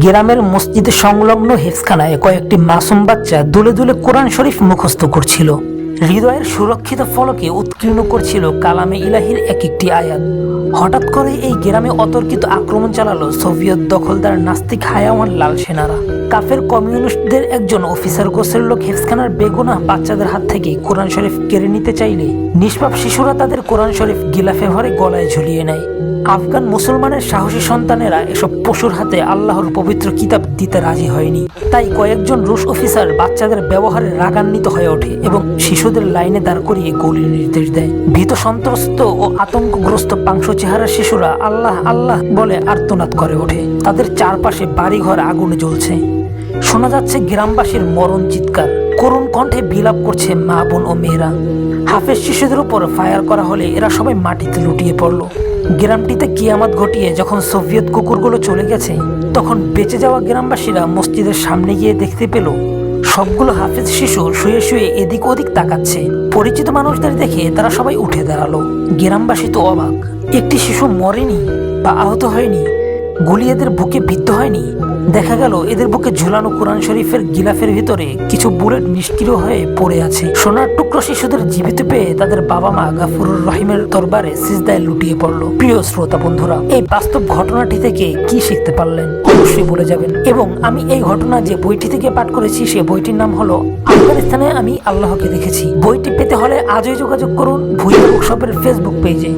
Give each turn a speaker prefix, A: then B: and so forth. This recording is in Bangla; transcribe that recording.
A: গ্রামের মসজিদে সংলগ্ন হেফজখানায় কয়েকটি মাসুম বাচ্চা দুলে দুলে কোরআন শরীফ মুখস্থ করছিল। হৃদয়ের সুরক্ষিত ফলকে উৎকীর্ণ করছিল কালামে ইলাহির এক একটি আয়াত। হঠাৎ করে এই গ্রামে অতর্কিত আক্রমণ চালালো সোভিয়েত দখলদার নাস্তিক হায়াওয়ান লাল সেনারা। কাফের কমিউনিস্টদের একজন অফিসার গোছের লোক হেফজখানার বেগুনাহ বাচ্চাদের হাত থেকে কোরআন শরীফ কেড়ে নিতে চাইলে নিষ্পাপ শিশুরা তাদের কোরআন শরীফ গিলাফে ভরে গলায় ঝুলিয়ে নেয়। আফগান মুসলমানের সাহসী সন্তানেরা এসব পশুর হাতে আল্লাহর পবিত্র কিতাব দিতে রাজি হয়নি। তাই কয়েকজন রুশ অফিসার বাচ্চাদের ব্যবহারে রাগান্বিত হয়ে ওঠে এবং শিশুদের লাইনে দাঁড় করিয়ে গুলির নির্দেশ দেয়। ভীত সন্ত্রস্ত ও আতঙ্কগ্রস্ত পাংশু চেহারা শিশুরা আল্লাহ আল্লাহ বলে আর্তনাদ করে ওঠে। তাদের চারপাশে বাড়িঘর আগুনে জ্বলছে। শোনা যাচ্ছে গ্রামবাসীর মরণ চিৎকার, করুণ কণ্ঠে বিলাপ করছে মা বোন ও মেয়েরা। হাফেজ শিশুদের উপর ফায়ার করা হলে এরা সবাই মাটিতে লুটিয়ে পড়ল। গ্রামটিতে কিয়ামত ঘটিয়ে যখন সোভিয়েত কুকুরগুলো চলে গেছে, তখন বেঁচে যাওয়া গ্রামবাসীরা মসজিদের সামনে গিয়ে দেখতে পেল সবগুলো হাফেজ শিশু শুয়ে শুয়ে এদিক ওদিক তাকাচ্ছে। পরিচিত মানুষদের দেখে তারা সবাই উঠে দাঁড়ালো। গ্রামবাসী তো অবাক, একটি শিশু মরেনি বা আহত হয়নি, গুলি এদের বুকে বিদ্ধ হয়নি। দেখা গেল এদের বুকে ঝুলানো কোরআন শরীফের গিলাফের ভিতরে কিছু বুলেট নিষ্ক্রিয় হয়ে পড়ে আছে। সোনার টুকরো শিশুদের জীবিত পেয়ে তাদের বাবা মা গাফুরুর রহিমের দরবারে সিজদায় লুটিয়ে পড়ল। প্রিয় শ্রোতা বন্ধুরা, এই বাস্তব ঘটনাটি থেকে কি শিখতে পারলেন অবশ্যই বলে যাবেন। এবং আমি এই ঘটনা যে বইটি থেকে পাঠ করেছি সে বইটির নাম হলো আফগানিস্তানে আমি আল্লাহকে দেখেছি। বইটি পেতে হলে আজই যোগাযোগ করুন ভুইয়া বুকশপের ফেসবুক পেজে।